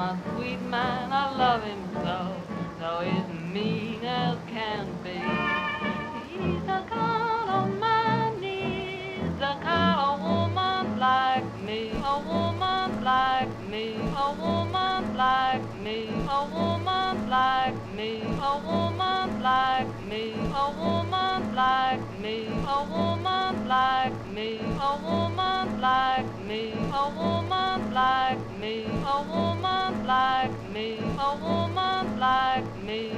my sweet man, I love him so, though he's mean as can be. He's the kind of man needs, the kind of woman like me, a woman like me, a woman like me, a woman like me, a woman like me, a woman like me, a woman like me, a woman like me, a woman like me, a woman like me, a woman like me.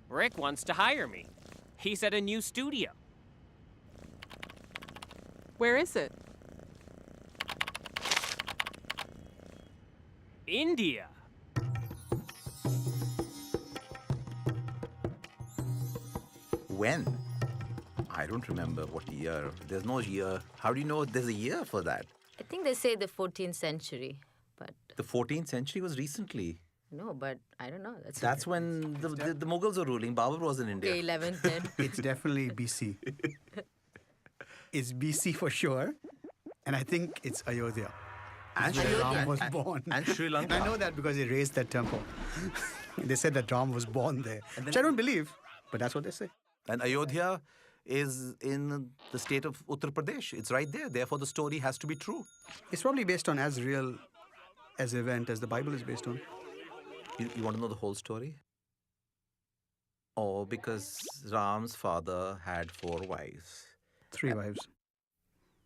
Rick wants to hire me. He's at a new studio. Where is it? India. When? I don't remember what year. There's no year. How do you know there's a year for that? I think they say the 14th century, but... The 14th century was recently. No, but I don't know. That's when the Mughals were ruling. Babur was in India. Okay, 11th then. It's definitely BC. It's BC for sure. And I think it's Ayodhya. And Where Sri Ram Lanka. was born. And Sri Lanka. I know that because they raised that temple. They said that Ram was born there. Which I don't believe, but that's what they say. And Ayodhya is in the state of Uttar Pradesh. It's right there. Therefore, the story has to be true. It's probably based on as real as event as the Bible is based on. You want to know the whole story? Oh, because Ram's father had 4 wives. 3 wives,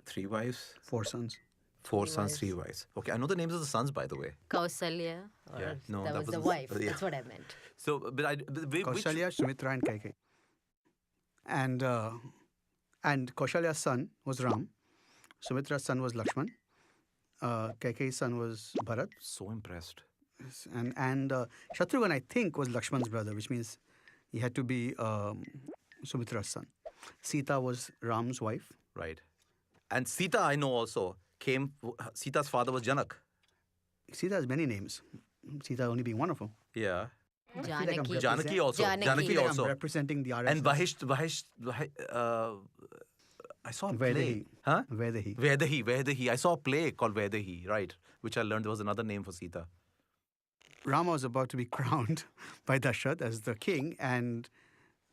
3 wives? 4 sons. 4 sons, 3 wives. Okay, I know the names of the sons, by the way. Kausalya, or Yeah, no, that that was the wasn't- wife. yeah. That's what I meant. So, which... Kaushalya, Sumitra, and Kaikeyi. And Kaushalya's son was Ram. Sumitra's son was Lakshman. Kaikeyi's son was Bharat. So impressed. And Shatrughan, I think, was Lakshman's brother, which means he had to be Sumitra's son. Sita was Ram's wife. Right. And Sita, I know also, Sita's father was Janak. Sita has many names. Sita only being one of them. Yeah. Janaki. Janaki also. Janaki. Janaki I'm also. representing the RS. And Vahish, I saw a play. Vedahi. Huh? Vedahi. I saw a play called Vedahi, right, which I learned there was another name for Sita. Rama was about to be crowned by Dashrath as the king, and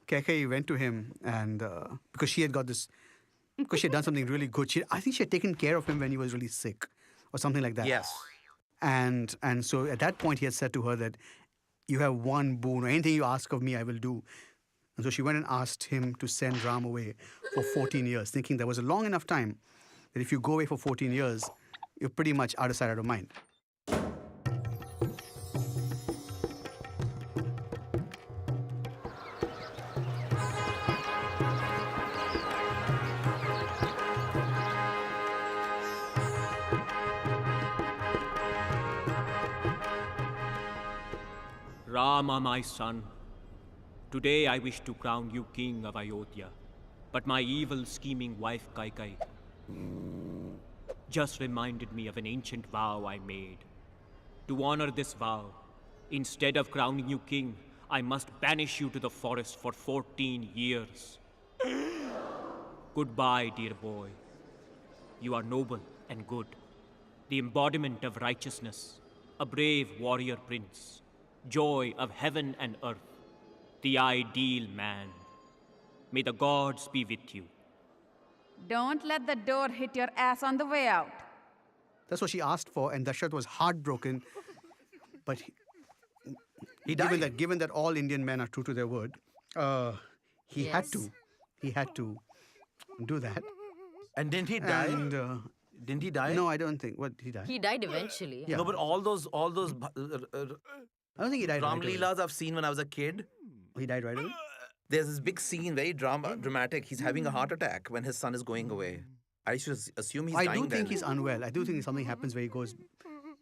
Kaikeyi went to him, and because she had got this, because she had done something really good. I think she had taken care of him when he was really sick, or something like that. Yes. And so at that point, he had said to her that you have one boon, or anything you ask of me, I will do. And so she went and asked him to send Ram away for 14 years, thinking that was a long enough time that if you go away for 14 years, you're pretty much out of sight, out of mind. Rama, my son, today I wish to crown you king of Ayodhya, but my evil scheming wife Kaikeyi just reminded me of an ancient vow I made. To honor this vow, instead of crowning you king, I must banish you to the forest for 14 years. Goodbye, dear boy. You are noble and good, the embodiment of righteousness, a brave warrior prince, joy of heaven and earth, the ideal man. May the gods be with you. Don't let the door hit your ass on the way out. That's what she asked for, and Dashrath was heartbroken. But He died. given that all Indian men are true to their word, he had to do that. And didn't he die? And Didn't he die? no, I don't think. What, he died? He died eventually. Yeah. No, but all those I don't think he died. Ram right away. Leelas I've seen when I was a kid. He died right away. There's this big scene, very dramatic. He's having a heart attack when his son is going away. I should assume he's I dying do think then. he's unwell. I do think something happens where he goes.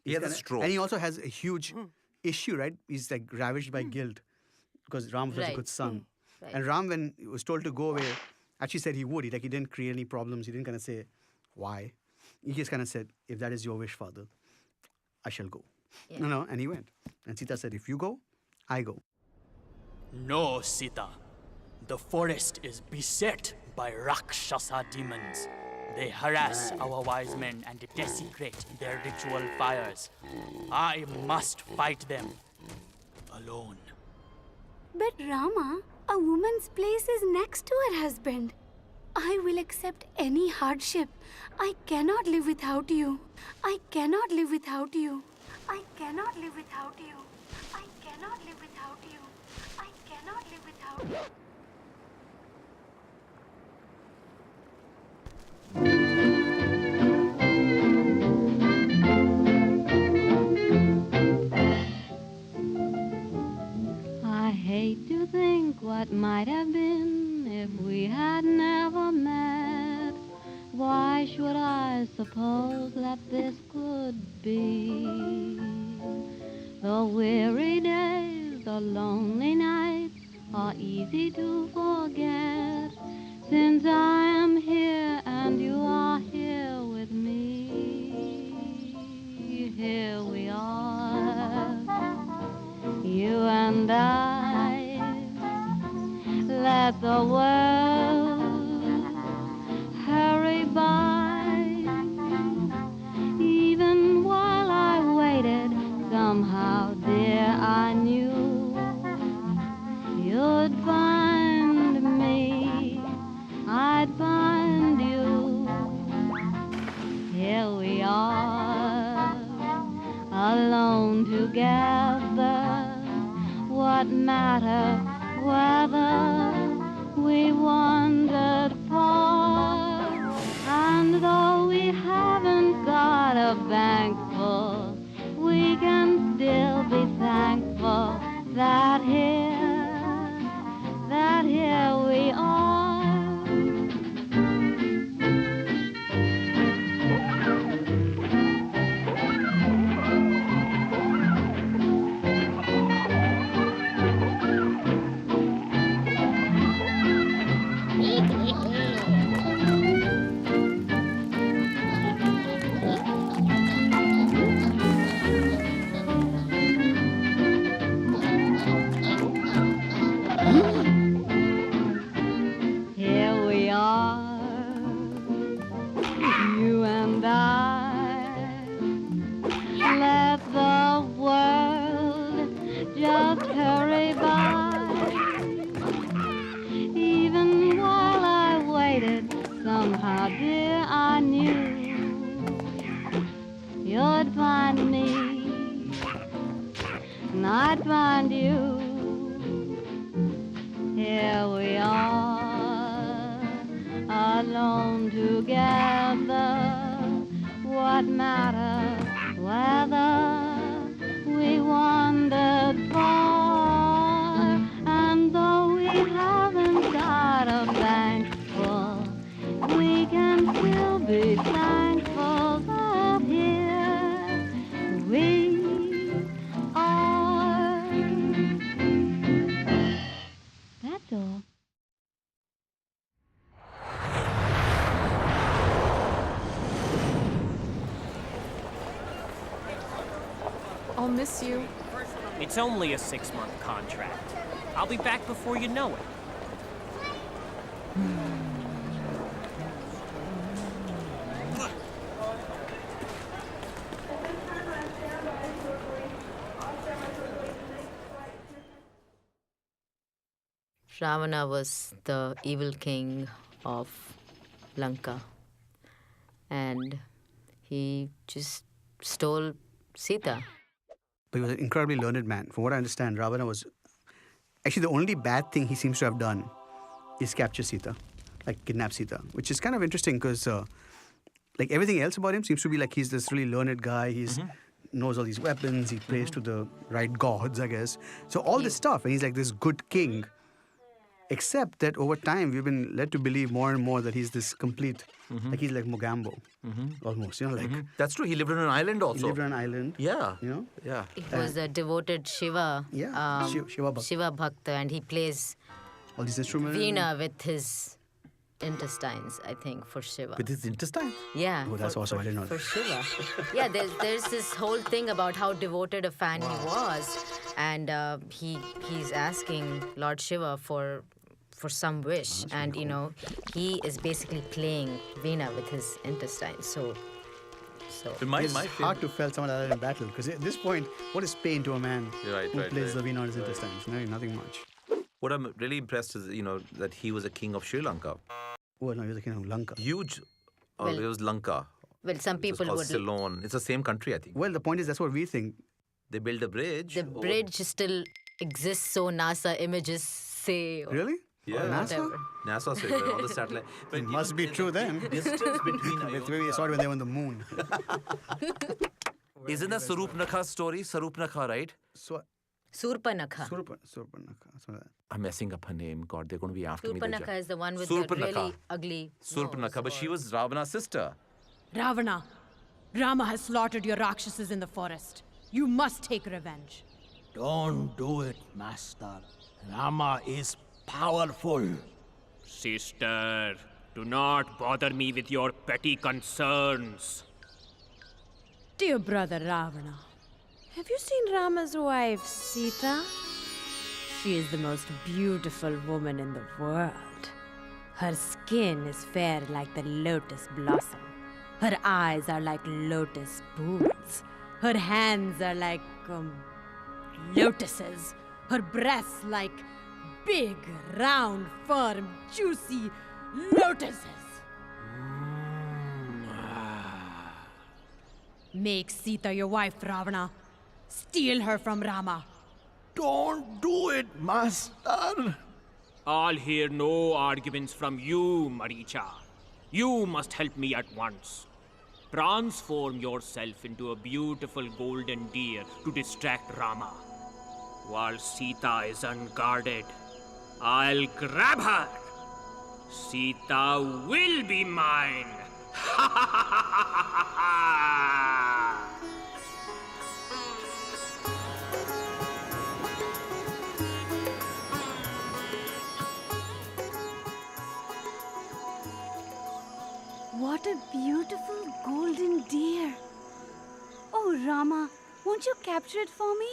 He has a stroke. And he also has a huge issue, right? He's like ravaged by guilt because Ram was a Right. good son. Right. And Ram, when he was told to go away, actually said he would. He didn't create any problems. He didn't kind of say why. He just kind of said, if that is your wish, father, I shall go. Yeah. And he went. And Sita said, if you go, I go. No, Sita. The forest is beset by Rakshasa demons. They harass our wise men and desecrate their ritual fires. I must fight them alone. But Rama, a woman's place is next to her husband. I will accept any hardship. I cannot live without you. I cannot live without you. I cannot live without you. I cannot live without you. I cannot live without you. hate to think what might have been if we had never met. Why should I suppose that this could be? The weary days, the lonely nights are easy to forget, since I am here and you are here with me. Here we are, you and I. Let the world hurry by. Even while I waited, somehow, dear, I knew you'd find me, I'd find you. Here we are, alone together. What matter whether we wandered far? And though we haven't got a bank full, we can still be thankful that here we are. Here we are, you and I. Let the world just hurry by. Even while I waited, somehow, dear, I knew you'd find me, and I'd find you. Here we are, alone together. What matter whether we wandered far? And though we haven't got a bank full, we can still be thankful that here we are. That's all. I'll miss you. It's only a 6-month contract. I'll be back before you know it. Ravana was the evil king of Lanka, and he just stole Sita. But he was an incredibly learned man. From what I understand, Ravana was... Actually, the only bad thing he seems to have done is capture Sita, like kidnap Sita, which is kind of interesting because like everything else about him seems to be like he's this really learned guy. He's knows all these weapons. He prays to the right gods, I guess. So all this stuff, and he's like this good king. Except that over time, we've been led to believe more and more that he's this complete, like he's like Mogambo, almost, you know, like... That's true. He lived on an island also. He lived on an island. Yeah. You know? Yeah. He was a devoted Shiva, Shiva Bhakta. Shiva Bhakta, and he plays All these instruments. veena with his intestines, I think, for Shiva. With his intestine? Yeah. Oh, that's awesome. I didn't know For that. Shiva. Yeah, there's this whole thing about how devoted a fan he was, and he's asking Lord Shiva for some wish, and you know he is basically playing veena with his intestines. So It's hard to fell someone like that in battle because at this point, what is pain to a man who plays the veena on his intestines? No, nothing much. What I'm really impressed is, you know, that he was a king of Sri Lanka. Oh no, he was the king of Lanka. Huge. Well, it was Lanka. Well, some people called would. Ceylon. It's the same country, I think. Well, the point is that's what we think. They built a bridge. The bridge still exists, so NASA images say. Really? Yeah. NASA? NASA said on the satellite. But It must be true then. distance between Maybe they saw it when they were on the moon. Isn't that Sarupnakha's story? Sarupnakha, right? So, Surpanakha. Surpanakha. I'm messing up her name. God, they're going to be after me. Surpanakha is the one with the really ugly Surpanakha, but she was Ravana's sister. Ravana, Rama has slaughtered your Rakshasas in the forest. You must take revenge. Don't do it, Master. Rama is powerful. Sister, do not bother me with your petty concerns. Dear brother Ravana, have you seen Rama's wife, Sita? She is the most beautiful woman in the world. Her skin is fair like the lotus blossom. Her eyes are like lotus boots. Her hands are like lotuses. Her breasts like big, round, firm, juicy lotuses. Make Sita your wife, Ravana. Steal her from Rama. Don't do it, Master. I'll hear no arguments from you, Maricha. You must help me at once. Transform yourself into a beautiful golden deer to distract Rama. While Sita is unguarded, I'll grab her. Sita will be mine. What a beautiful golden deer. Oh, Rama, won't you capture it for me?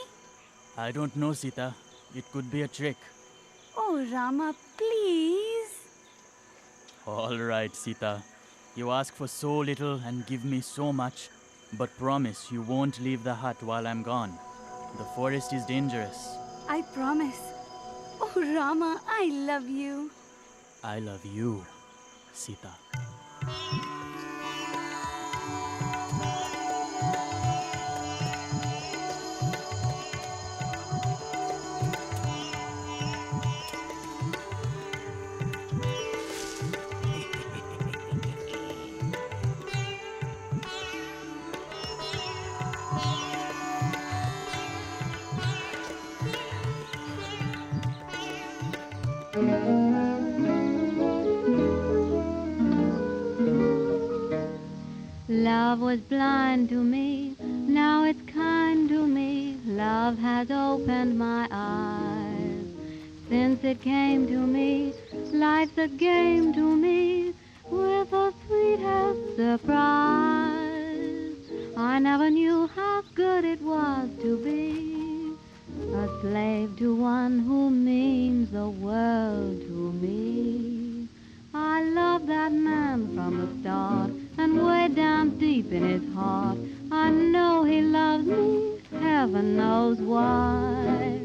I don't know, Sita. It could be a trick. Oh, Rama, please. All right, Sita. You ask for so little and give me so much, but promise you won't leave the hut while I'm gone. The forest is dangerous. I promise. Oh, Rama, I love you. I love you, Sita. Love was blind to me, now it's kind to me. Love has opened my eyes. Since it came to me, life's a game to me, with a sweetest surprise. I never knew how good it was to be a slave to one who means the world to me. I love that man from the start, and way down deep in his heart, I know he loves me, heaven knows why.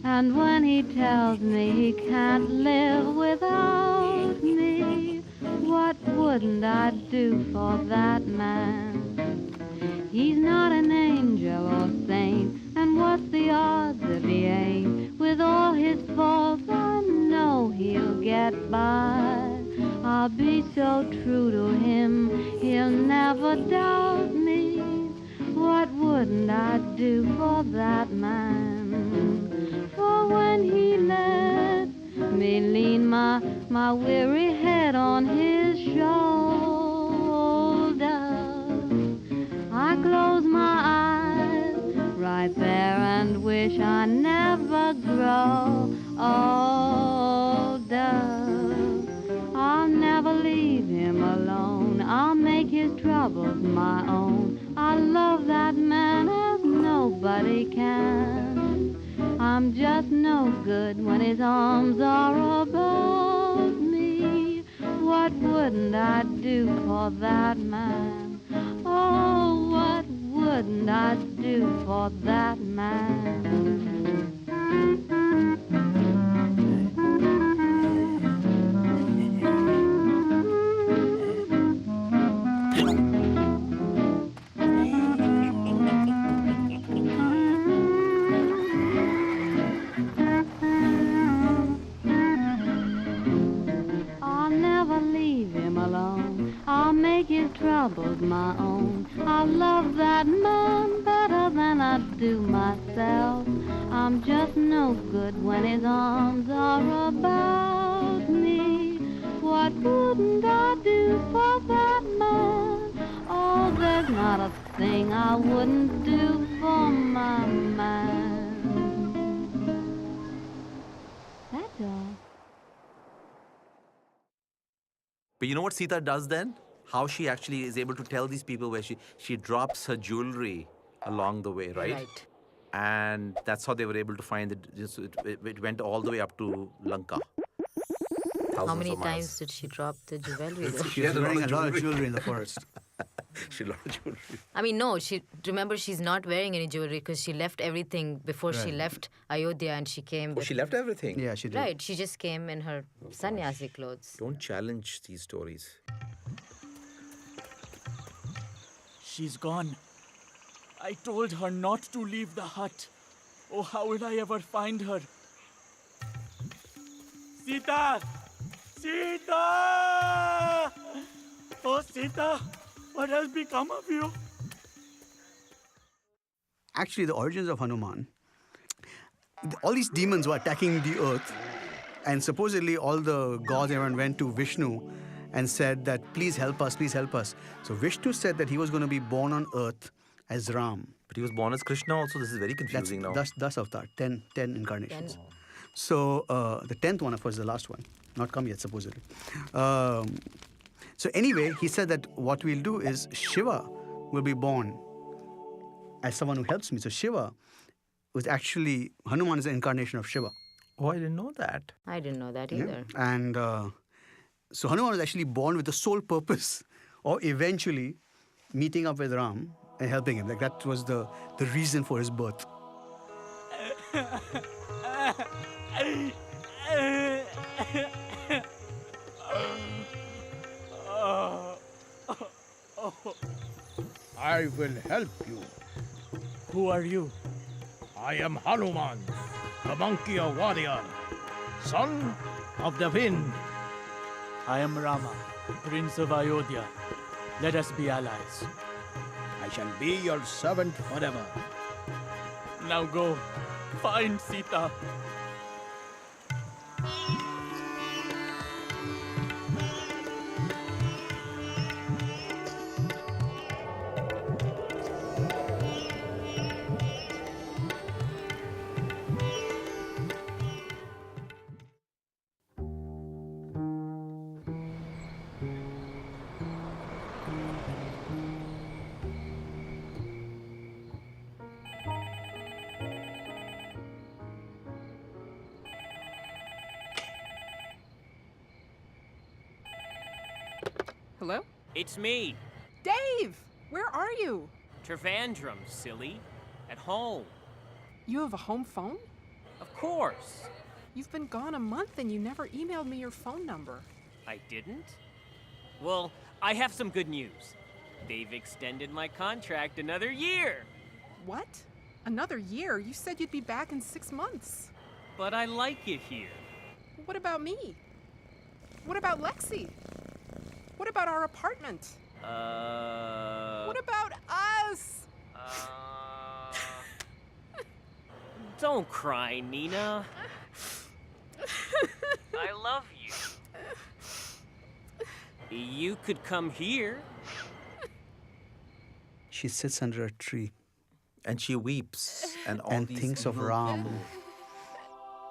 And when he tells me he can't live without me, what wouldn't I do for that man? He's not an angel or saint, and what's the odds if he ain't? With all his faults, I know he'll get by. I'll be so true to him, he'll never doubt me. What wouldn't I do for that man? For when he let me lean my weary head on his shoulder, I close my eyes right there and wish I never grow older. I'll never leave him alone, I'll make his troubles my own. I love that man as nobody can. I'm just no good when his arms are above me. What wouldn't I do for that man? Oh, what wouldn't I do for that man? I'll make his troubles my own. I'll love that man better than I do myself. I'm just no good when his arms are about me. What wouldn't I do for that man? Oh, there's not a thing I wouldn't do for my man. That's all. But you know what Sita does then? How she actually is able to tell these people where she drops her jewelry along the way, right? Right. And that's how they were able to find it. It went all the way up to Lanka. How many times did she drop the jewelry? She was wearing a lot of jewelry in the forest. She had a lot of jewelry. I mean, no, remember she's not wearing any jewelry because she left everything before she left Ayodhya and she came. Oh, she left everything? Yeah, she did. Right, she just came in her sannyasi clothes. Don't challenge these stories. She's gone. I told her not to leave the hut. Oh, how will I ever find her? Sita! Sita! Oh, Sita, what has become of you? Actually, the origins of Hanuman, all these demons were attacking the earth, and supposedly all the gods, everyone went to Vishnu and said that, please help us, please help us. So Vishnu said that he was going to be born on earth as Ram. But he was born as Krishna also. This is very confusing now. That's avatar, 10 incarnations. So the 10th one, of course, is the last one. Not come yet, supposedly. So anyway, he said that what we'll do is Shiva will be born as someone who helps me. So Shiva was actually, Hanuman is an incarnation of Shiva. Oh, I didn't know that. I didn't know that either. And so Hanuman was actually born with the sole purpose of eventually meeting up with Ram and helping him. Like that was the reason for his birth. I will help you. Who are you? I am Hanuman, the monkey warrior, son of the wind. I am Rama, Prince of Ayodhya. Let us be allies. I shall be your servant forever. Now go, find Sita. Hello? It's me, Dave! Where are you? Trivandrum, silly. At home. You have a home phone? Of course. You've been gone a month and you never emailed me your phone number. I didn't? Well, I have some good news. They've extended my contract another year. What? Another year? You said you'd be back in 6 months. But I like it here. What about me? What about Lexi? What about our apartment? What about us? Don't cry, Nina. I love you. You could come here. She sits under a tree And she weeps. And thinks of Ram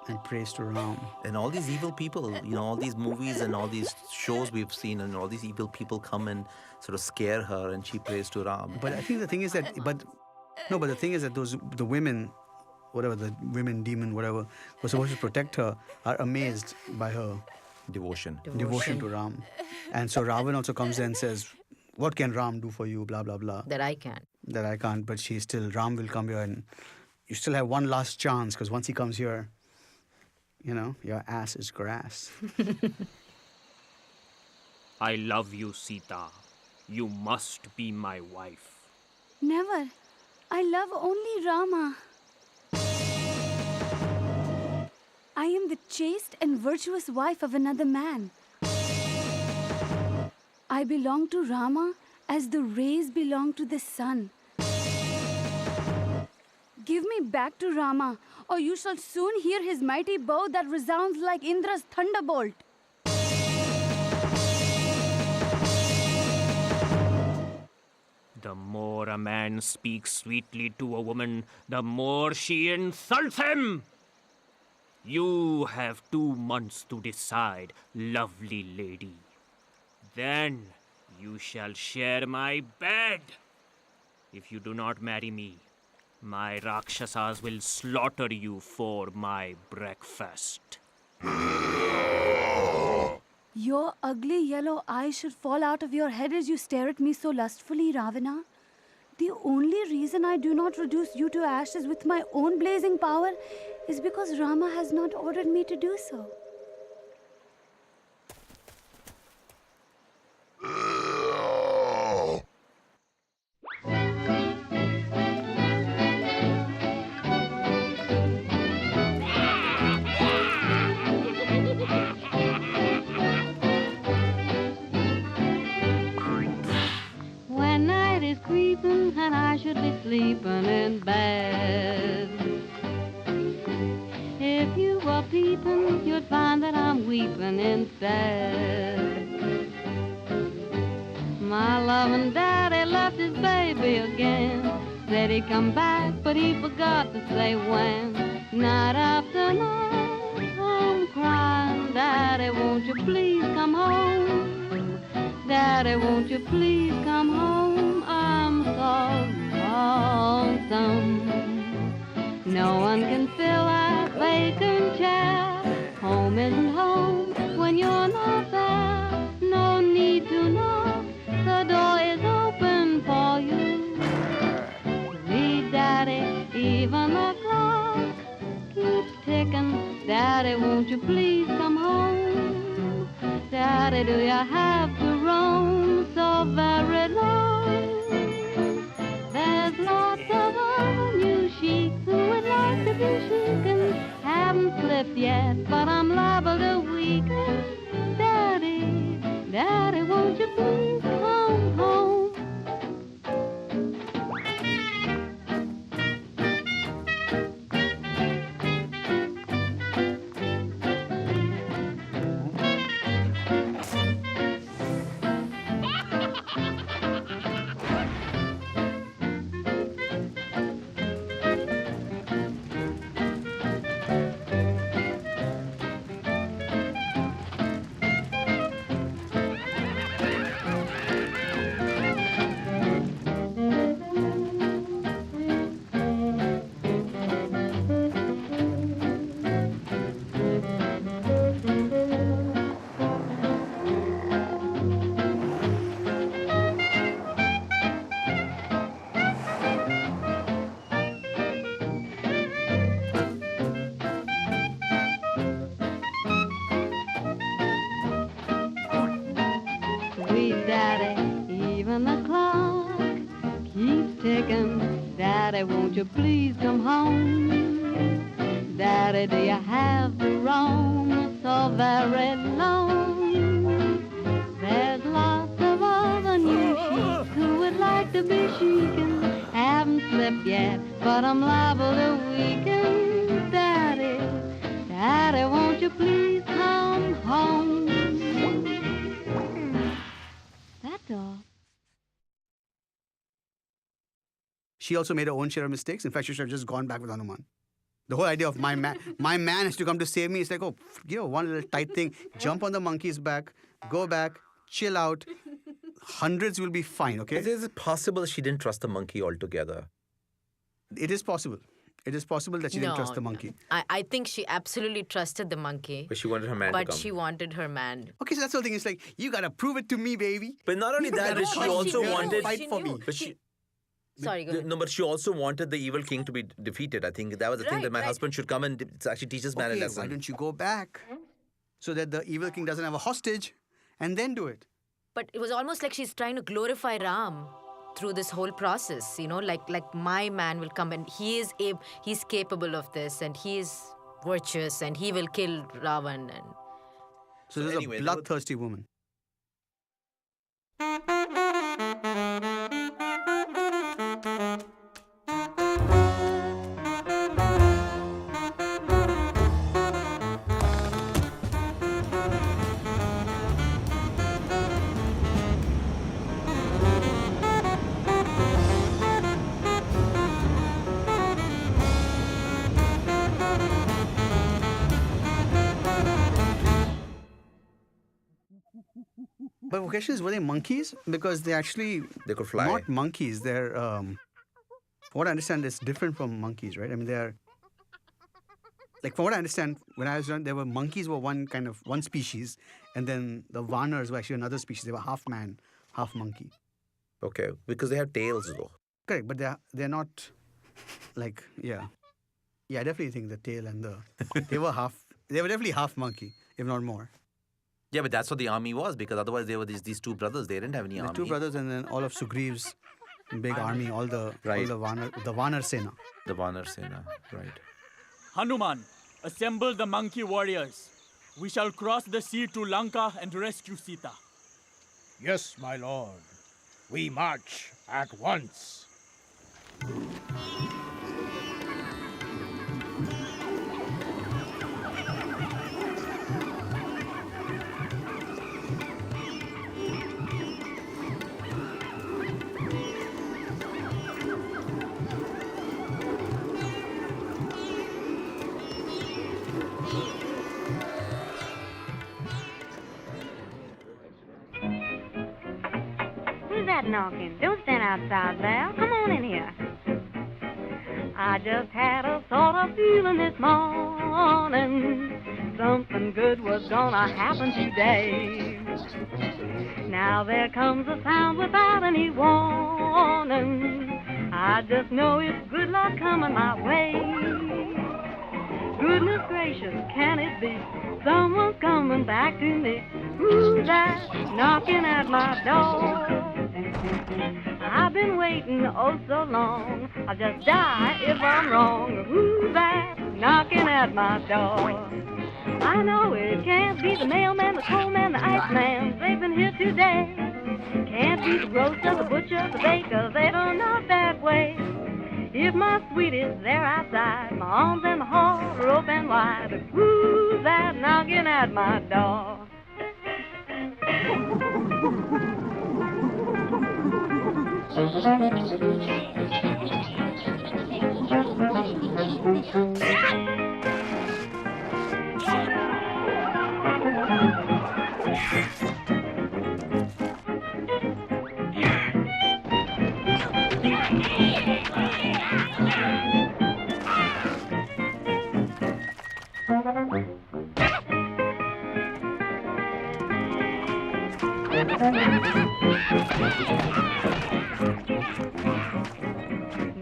and prays to Ram. And all these evil people, all these movies and all these shows we've seen, and all these evil people come and sort of scare her, and she prays to Ram. But I think the thing is that, the thing is that the women, whatever, the women, demon, whatever, were supposed to protect her, are amazed by her devotion to Ram. And so Ravan also comes there and says, what can Ram do for you, blah, blah, blah. That I can't. But Ram will come here and you still have one last chance, because once he comes here, your ass is grass. I love you, Sita. You must be my wife. Never. I love only Rama. I am the chaste and virtuous wife of another man. I belong to Rama as the rays belong to the sun. Give me back to Rama, or you shall soon hear his mighty bow that resounds like Indra's thunderbolt. The more a man speaks sweetly to a woman, the more she insults him. You have 2 months to decide, lovely lady. Then you shall share my bed. If you do not marry me, my Rakshasas will slaughter you for my breakfast. Your ugly yellow eyes should fall out of your head as you stare at me so lustfully, Ravana. The only reason I do not reduce you to ashes with my own blazing power is because Rama has not ordered me to do so. When night is creeping and I should be sleeping in bed, if you were peeping, you'd find that I'm weeping instead. My loving daddy left his baby again. Said he'd come back, but he forgot to say when. Night after night, I'm crying, Daddy, won't you please come home? Daddy, won't you please come home? I'm so lonesome. No one can fill that vacant chair. Home isn't home when you're not there. No need to knock, the door is open for you. Read, Daddy, even the clock keeps ticking. Daddy, won't you please come home? Daddy, do you have to roam so very long? There's lots of other new sheiks who would like to be chic and haven't slipped yet, but I'm liable to weaken. Daddy, Daddy, won't you please come home? Daddy, won't you please come home? Daddy, do you have to roam so very long? There's lots of other new sheiks who would like to be chic and haven't slipped yet, but I'm liable to weaken. Daddy, Daddy, won't you please come home? That's all. She also made her own share of mistakes. In fact, she should have just gone back with Hanuman. The whole idea of my man has to come to save me. It's like, oh, one little tight thing. Jump on the monkey's back, go back, chill out. Hundreds will be fine, okay? Is it possible she didn't trust the monkey altogether? It is possible. It is possible that she didn't trust the monkey. I think she absolutely trusted the monkey. But she wanted her man to come. But she wanted her man. Okay, so that's the whole thing. It's like, you got to prove it to me, baby. But not only that, but she also wanted... Fight for me. But Sorry, go ahead. No, but she also wanted the evil king to be defeated. I think that was the thing, that my husband should come and actually teach this man a lesson. Why don't you go back so that the evil king doesn't have a hostage and then do it? But it was almost like she's trying to glorify Ram through this whole process, you know, like my man will come and he's capable of this and he is virtuous and he will kill Ravan. And so this is a bloodthirsty woman. But the question is, were they monkeys? Because they could fly. Not monkeys. They're, from what I understand, it's different from monkeys, right? I mean, they're, like, from what I understand, when I was young, monkeys were one species, and then the Vanars were actually another species. They were half man, half monkey. Okay, because they have tails though. Correct, but they're not, like, yeah. Yeah, I definitely think the tail and they were definitely half monkey, if not more. Yeah, but that's what the army was, because otherwise they were these two brothers. They didn't have any army. The two brothers, and then all of Sugriev's big army, all the Vanar Sena. The Vanar Sena, right. Hanuman, assemble the monkey warriors. We shall cross the sea to Lanka and rescue Sita. Yes, my lord. We march at once. Who's that knocking? Don't stand outside there. Come on in here. I just had a sort of feeling this morning something good was gonna happen today. Now there comes a sound without any warning. I just know it's good luck coming my way. Goodness gracious, can it be? Someone's coming back to me. Who's that knocking at my door? I've been waiting oh so long. I'll just die if I'm wrong. Who's that knocking at my door? I know it can't be the mailman, the coalman, the iceman. They've been here today. Can't be the grocer, the butcher, the baker. They don't knock that way. If my sweet is there outside, my arms and my heart are open wide. Who's that knocking at my door?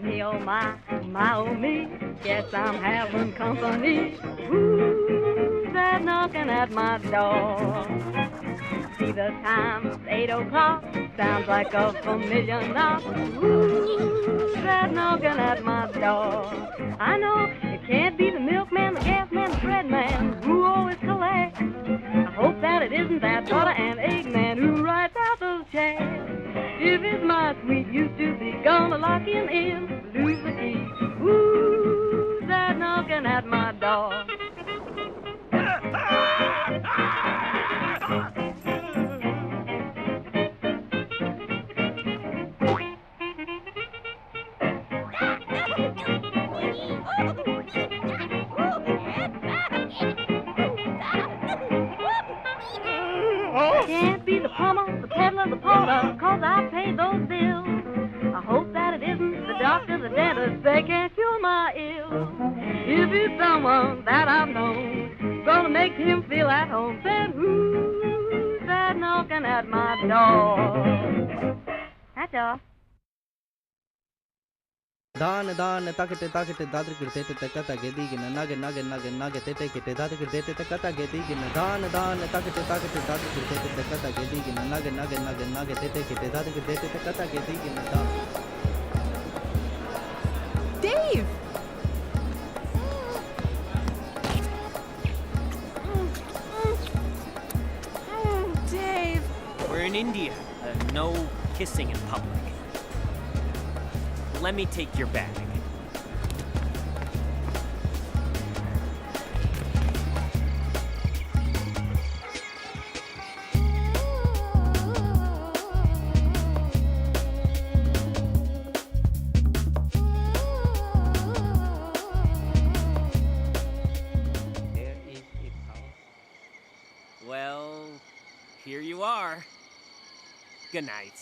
Me oh my oh me, guess I'm having company. Who's that knocking at my door? See the time, it's 8 o'clock, sounds like a familiar knock. Who's that knocking at my door? I know it can't be the milkman, the gas man, the bread man who always collects. I hope that it isn't that butter and egg man who writes out those checks. If it's my sweet used to be gonna lock him in, lose the key. Who's that knocking at my door? Can't be the plumber, the peddler, the porter, 'cause I paid those bills. I hope that it isn't the doctor, the dentist, they can't cure my ill. If it's someone that I've known, gonna make him feel at home, then who's that knocking at my door? That's all. दान दान ताकते ताकते दादर करते ते कता गेदी के नागे नागे नागे नागे ते के दादर करते ते कता गेदी के दान दान ताकते ताकते दादर करते ते कता गेदी के नागे नागे नागे नागे ते के दादर करते ते कता गेदी के दान Dave! Dave! We're in India. No kissing in public. Let me take your bag. here you are. Good night.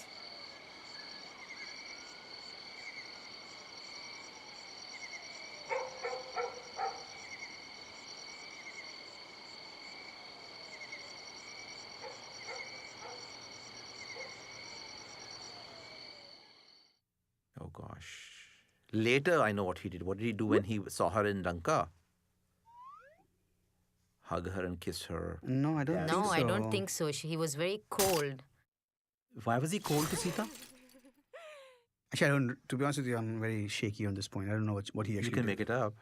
Oh gosh. Later, I know what he did. What did he do when he saw her in Lanka? Hug her and kiss her. No, I don't think so. No, I don't think so. He was very cold. Why was he cold to Sita? Actually, I don't. To be honest with you, I'm very shaky on this point. I don't know what he actually You can did. make it up.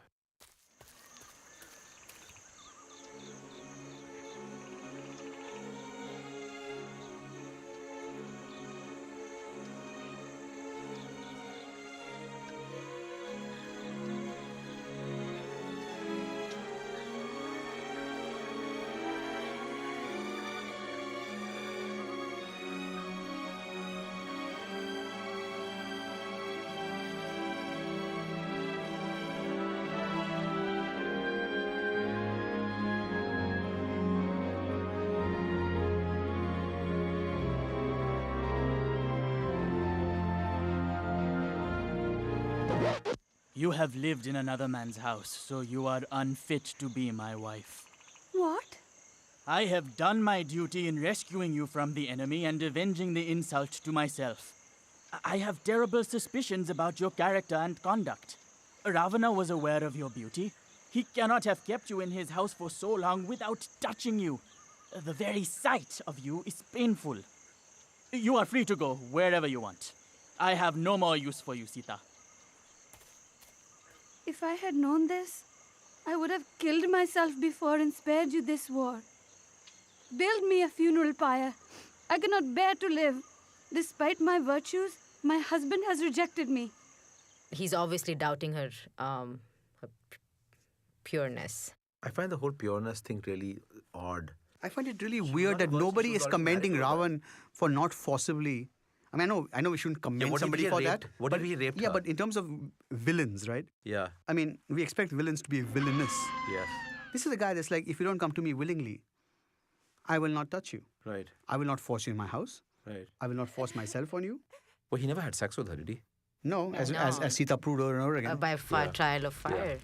You have lived in another man's house, so you are unfit to be my wife. What? I have done my duty in rescuing you from the enemy and avenging the insult to myself. I have terrible suspicions about your character and conduct. Ravana was aware of your beauty. He cannot have kept you in his house for so long without touching you. The very sight of you is painful. You are free to go wherever you want. I have no more use for you, Sita. If I had known this, I would have killed myself before and spared you this war. Build me a funeral pyre. I cannot bear to live. Despite my virtues, my husband has rejected me. He's obviously doubting her, her pureness. I find the whole pureness thing really odd. I find it really weird that nobody is commending Ravan for not forcibly. I mean, I know we shouldn't commend somebody for that. What if he raped her? Yeah, but in terms of villains, right? Yeah. I mean, we expect villains to be villainous. Yes. This is a guy that's like, if you don't come to me willingly, I will not touch you. Right. I will not force you in my house. Right. I will not force myself on you. Well, he never had sex with her, did he? No, as Sita proved over and over again. By trial of fire.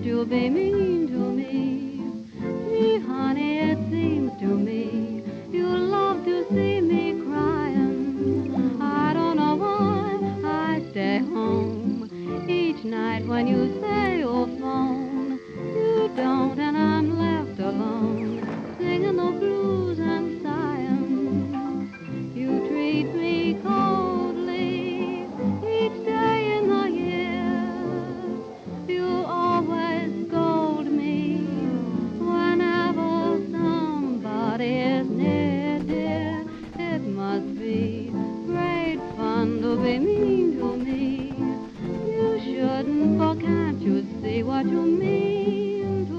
You be mean to me, honey, it seems to me you love to see me crying. I don't know why I stay home each night when you say you'll phone. You don't, and I'm left alone, singing the blues and sighing. You treat me coldly each day in the year. You always scold me whenever somebody is near, dear. It must be great fun to be mean to me. You shouldn't, for can't you see what you mean to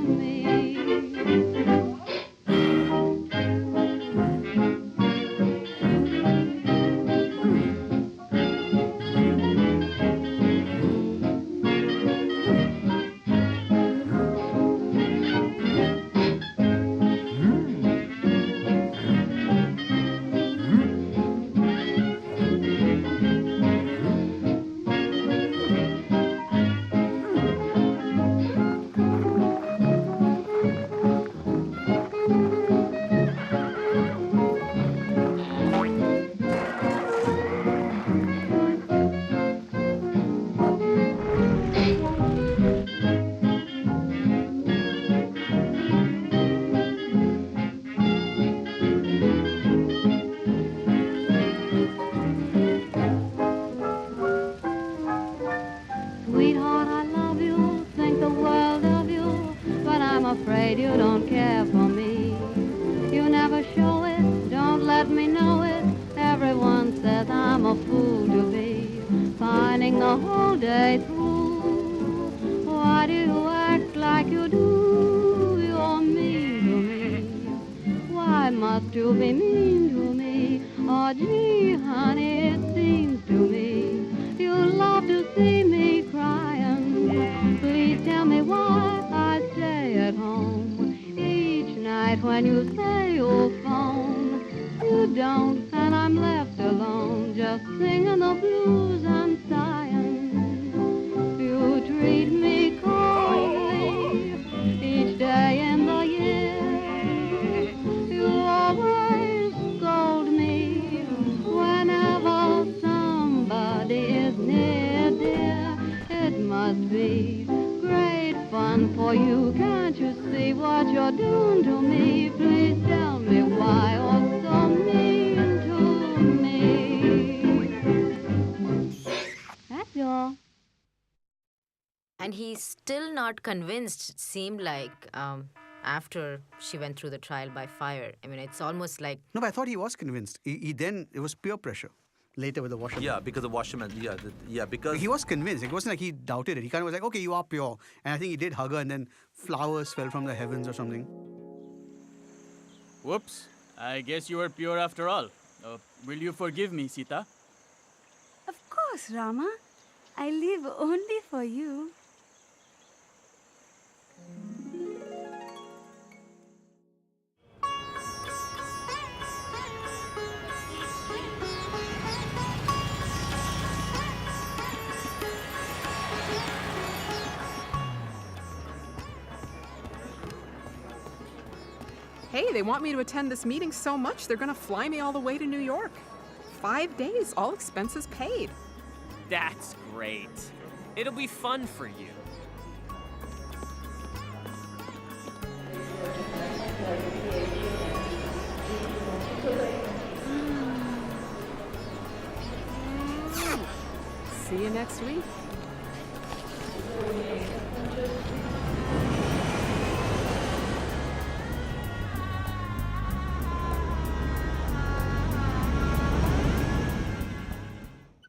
me? Sweetheart, I love you, think the world of you, but I'm afraid you don't care for me. You never show it, don't let me know it. Everyone says I'm a fool to be pining the whole day through. Why do you act like you do? You're mean to me. Why must you be mean to me? Oh, gee, honey, it seems to me you love to see me crying. Please tell me why I stay at home each night when you say you'll phone. You don't, and I'm left alone, just singing the blues and sighing. You treat me coldly each day in the year. You always scold me whenever somebody is near, dear. It must be great fun for you. Can't you see what you're doing to me? Please tell me why you're so mean to me. That's all. And he's still not convinced, it seemed like, after she went through the trial by fire. I mean, it's almost like... No, but I thought he was convinced. He then, it was peer pressure later with the washerman. Yeah, because the washerman, because... He was convinced. It wasn't like he doubted it. He kind of was like, okay, you are pure. And I think he did hug her and then flowers fell from the heavens or something. Whoops. I guess you were pure after all. Will you forgive me, Sita? Of course, Rama. I live only for you. Hey, they want me to attend this meeting so much, they're going to fly me all the way to New York. 5 days, all expenses paid. That's great. It'll be fun for you. See you next week.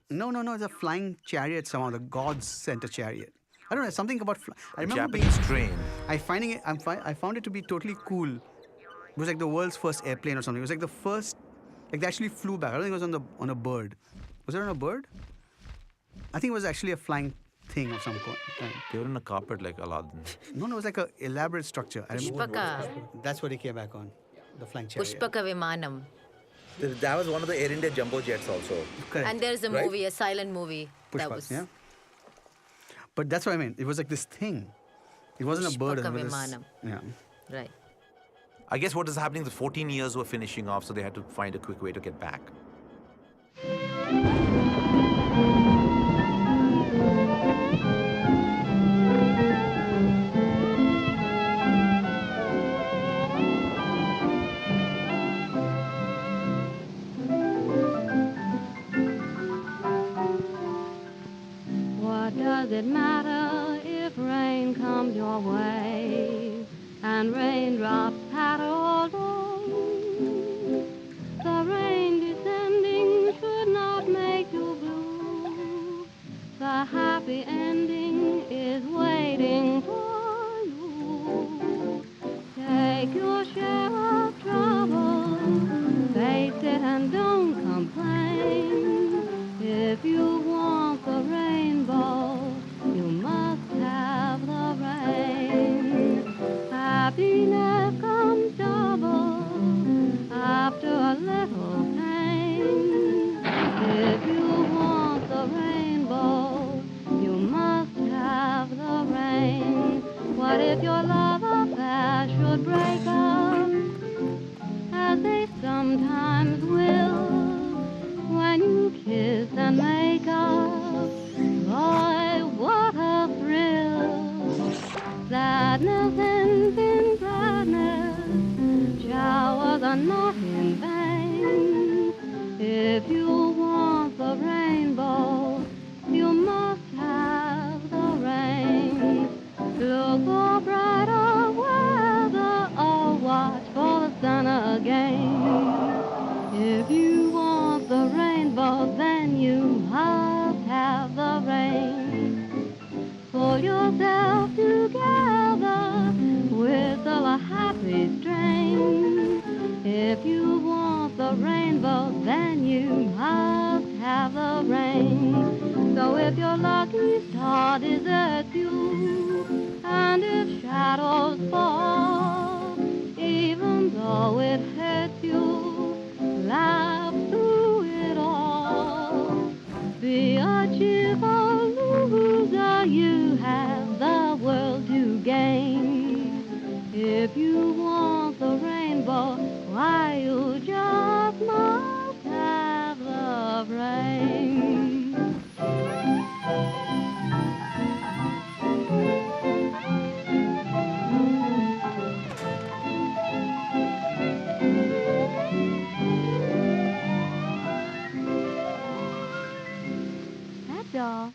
No, it's a flying chariot somehow. The gods sent a chariot. I don't know, something about... I remember Japanese train. I found it to be totally cool. It was like the world's first airplane or something. It was like the first... Like they actually flew back. I don't think it was on a bird. Was it on a bird? I think it was actually a flying thing of some kind. They were in a carpet like Aladdin. No, it was like an elaborate structure. Pushpaka. That's what he came back on. The flying chariot. Pushpaka Vimanam. That was one of the Air India jumbo jets also. Correct. And there's a movie, a silent movie. That Pushpak, was... yeah. But that's what I meant. It was like this thing. It wasn't a bird. Pushpaka It was Vimanam. yeah. Right. I guess what is happening, the 14 years were finishing off, so they had to find a quick way to get back. What does it matter if rain comes your way and raindrops patter all day? The rain descending should not make you blue. The happy ending is waiting for you. Take your share of trouble, face it and don't complain. If you want the rainbow, you must have the rain. Happiness comes double after a little pain. If you want the rainbow, you must have the rain. What if your love affair should break up, as they sometimes will, when you kiss and make up? Boy, what a thrill! Sadness ends in gladness, showers are not in vain. If you want the rainbow, you must have the rain. Look for brighter weather or watch for the sun again. If you want the rainbow, then you must have the rain. Pull yourself together, whistle a happy strain. If you rainbow, then you must have the rain. So if your lucky star deserts you, and if shadows fall, even though it hurts you, laugh through it all. Be a cheerful loser, you have the world to gain. If you want the rainbow, why you just must have the rain. That's all.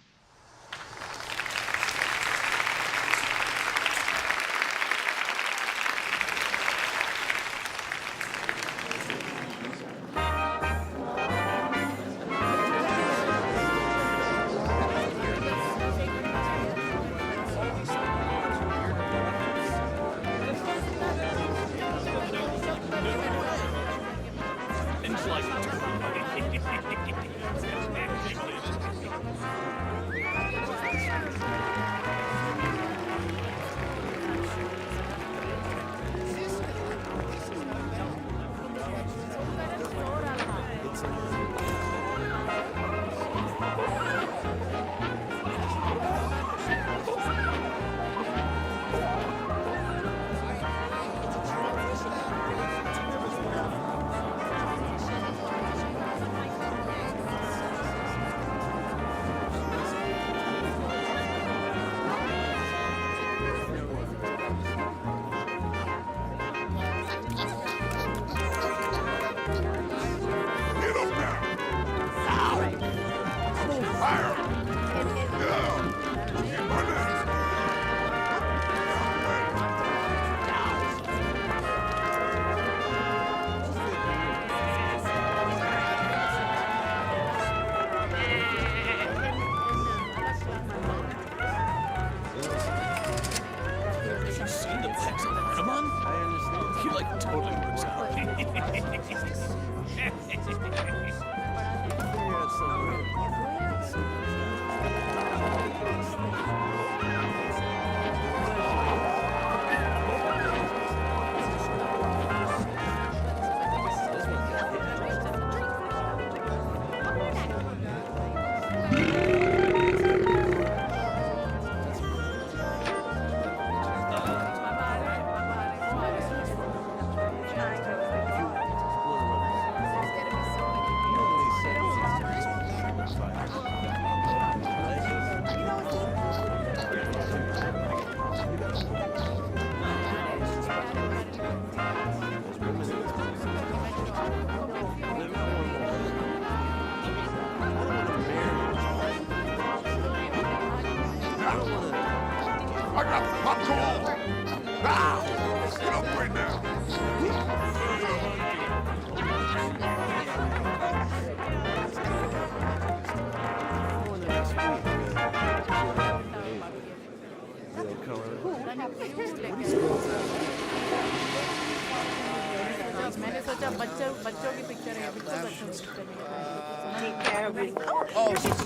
मैंने सोचा बच्चों की picture है बिल्कुल बच्चों की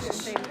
picture है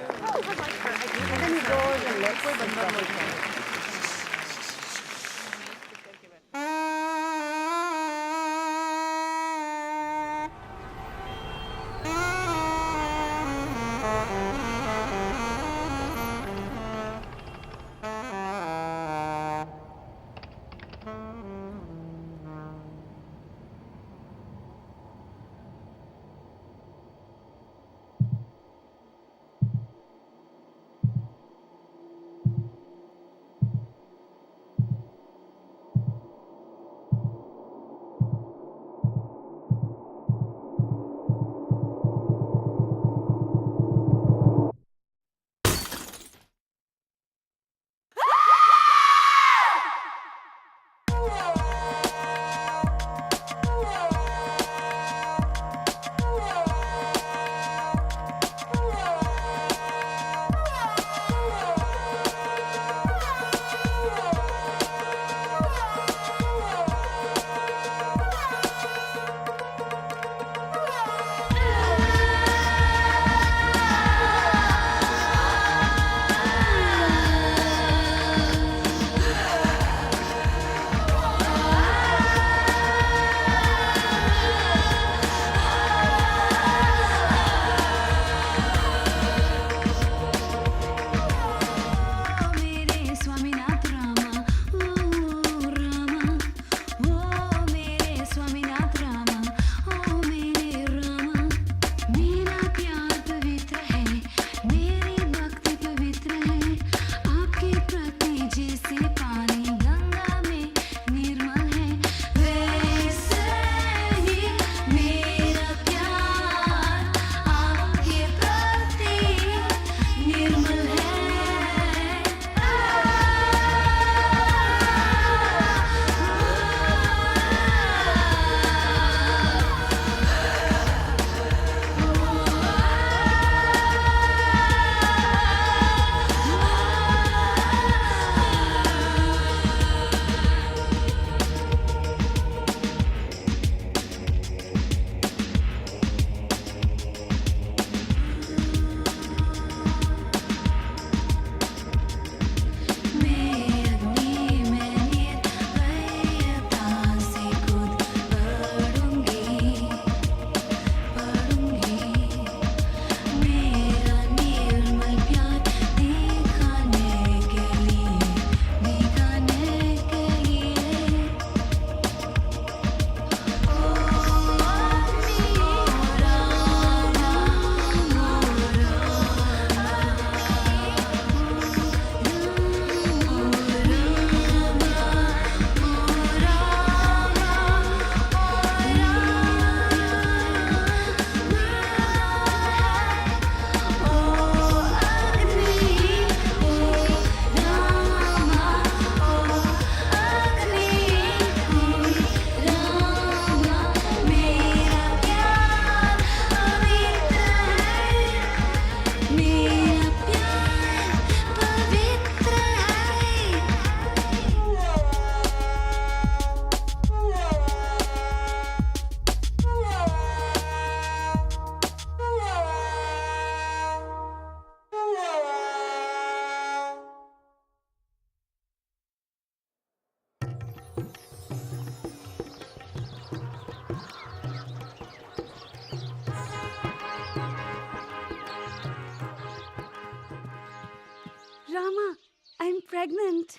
Rama, I'm pregnant.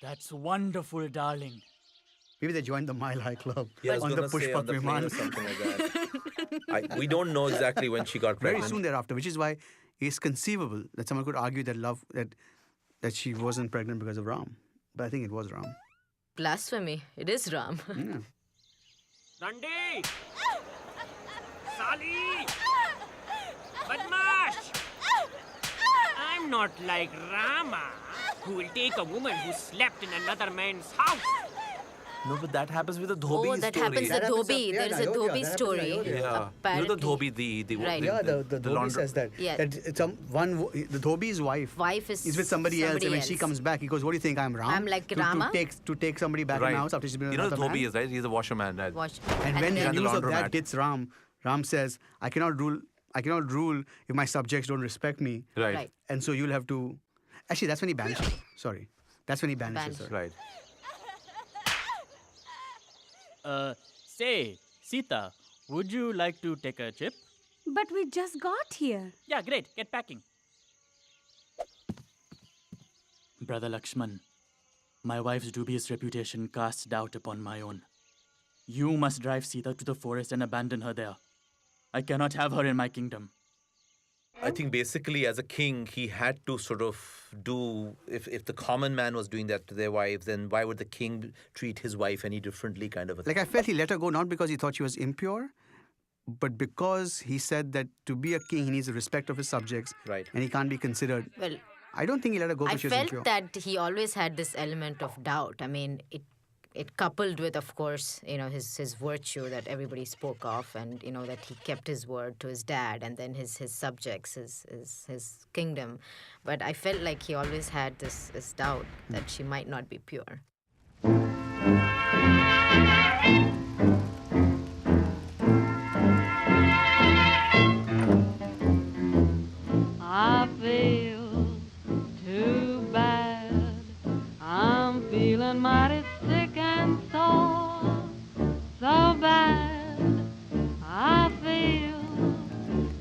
That's wonderful, darling. Maybe they joined the Mile High Club Yeah, I was on the gonna say Pushpak on the plane or Viman. something like that. We don't know exactly when she got Very pregnant. soon thereafter, which is why it's conceivable that someone could argue that she wasn't pregnant because of Ram. But I think it was Ram. Blasphemy. It is Ram. Yeah. Randi! Sali! Badmash! I'm not like Rama, who will take a woman who slept in another man's house. No, but that happens with the Dhobi Oh, that story. happens the Dhobi. There is a Dhobi story. Yeah. You know the Apparently. Dhobi, the Right. Yeah, the Dhobi laundry. says that. Yeah. That the Dhobi's wife is with somebody else, and when she comes back, he goes, "What do you think? I'm Ram? I'm like to Rama? To take somebody back in the house after she's been with You know the another man?" Dhobi is, right? He's a washerman. Right? And when the then- news of laundromat. that hits Ram, Ram says, I cannot rule if my subjects don't respect me. Right. And so you'll have to... Actually, that's when he banishes her. Sorry. That's when he banishes her. Right. Say, Sita, would you like to take a trip? But we just got here. Yeah, great. Get packing. Brother Lakshman, my wife's dubious reputation casts doubt upon my own. You must drive Sita to the forest and abandon her there. I cannot have her in my kingdom. I think basically as a king, he had to sort of do, if the common man was doing that to their wives, then why would the king treat his wife any differently kind of a thing? Like, I felt he let her go not because he thought she was impure, but because he said that to be a king, he needs the respect of his subjects. Right. And he can't be considered... Well, I don't think he let her go I because she was impure. felt that he always had this element of doubt. I mean, it coupled with, of course, his virtue that everybody spoke of, and that he kept his word to his dad and then his subjects, his kingdom. But I felt like he always had this doubt that she might not be pure. I feel too bad. I'm feeling mighty sick and sore, so bad.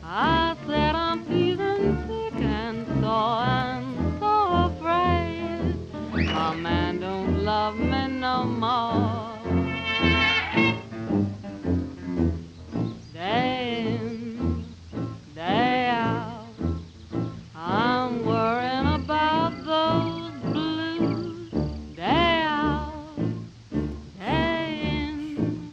I said I'm feeling sick and sore and so afraid my man don't love me no more. Day in, day out, I'm worrying about those blues. Day out, day in,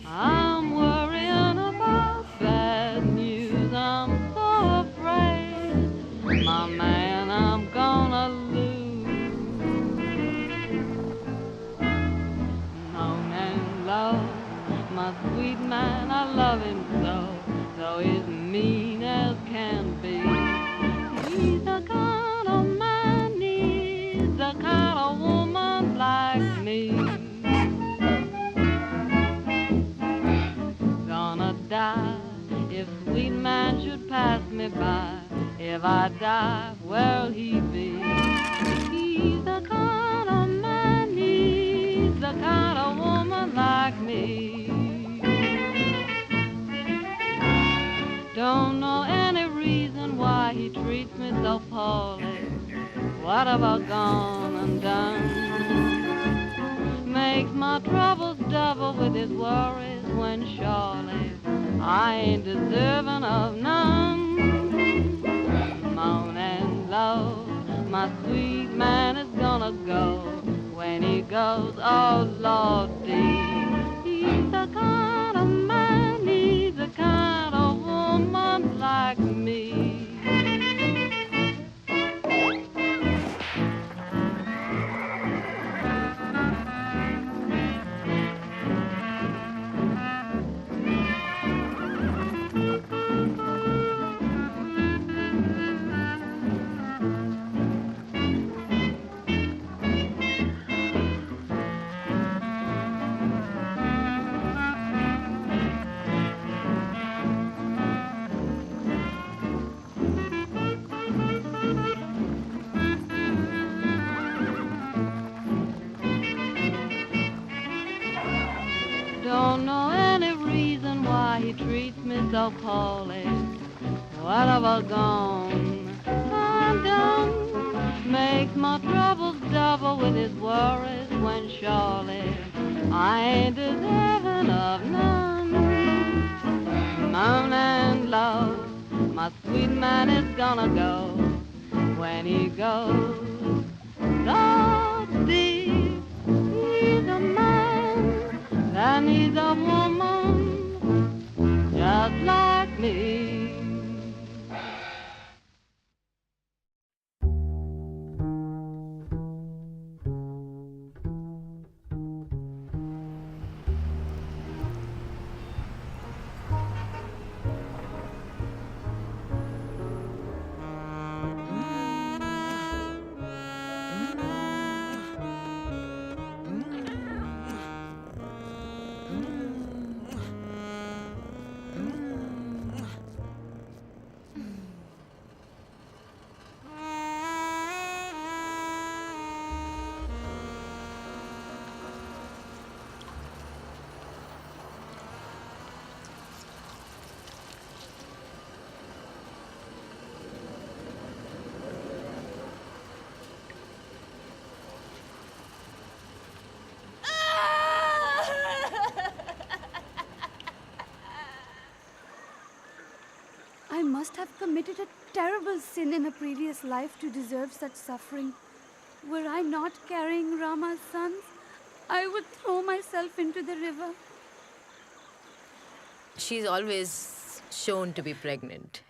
I'm worrying about bad news. I'm so afraid, my man, I'm gonna lose. Moaning low, my sweet man, I love him so, though he's mean as can be. He's the kind of man needs the kind of woman like me. Gonna die if sweet man should pass me by. If I die, where'll he be? He's the kind of man needs the kind of woman like me. Don't know any reason why he treats me so poorly. What have I gone and done? Makes my troubles double with his worries when surely I ain't deserving of none. Moaning low, my sweet man is gonna go. When he goes, oh Lordy, he's the kind of man, he's the kind of woman like me. Don't know any reason why he treats me so poorly. What have I gone and done? makes my troubles double with his worries when surely I ain't deserving of none. Moan and love, my sweet man is gonna go. When he goes so deep, he's a man that needs a woman just like me. I must have committed a terrible sin in a previous life to deserve such suffering. Were I not carrying Rama's sons, I would throw myself into the river. She's always shown to be pregnant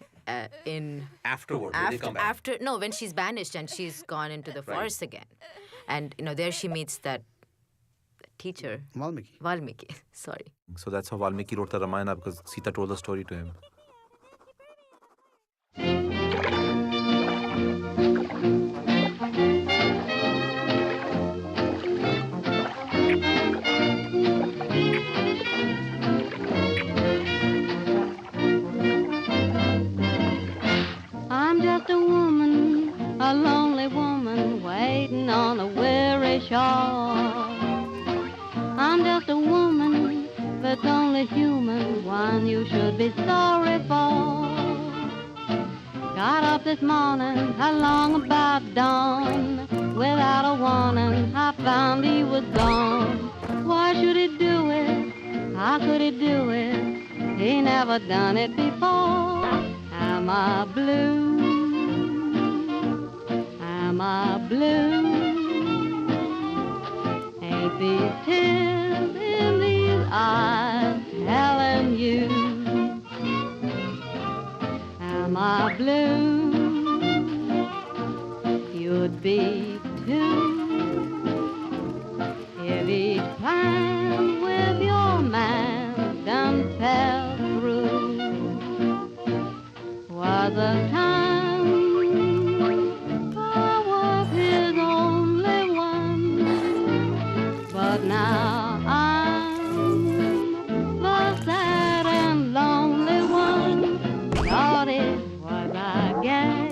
in Afterward, when they come back. when she's banished and she's gone into the forest again, and there she meets that teacher Valmiki. Sorry. So that's how Valmiki wrote the Ramayana, because Sita told the story to him. I'm just a woman, a lonely woman, waiting on a weary shore. I'm just a woman that's only human, one you should be sorry for. Got up this morning, along about dawn, without a warning, I found he was gone. Why should he do it? How could he do it? He never done it before. Am I blue? Am I blue? Ain't these tears in these eyes telling you? Am I blue? You'd be too if each plan with your man done fell through. Was a time I was his only one, but now I'm the sad and lonely one. Thought it was I gay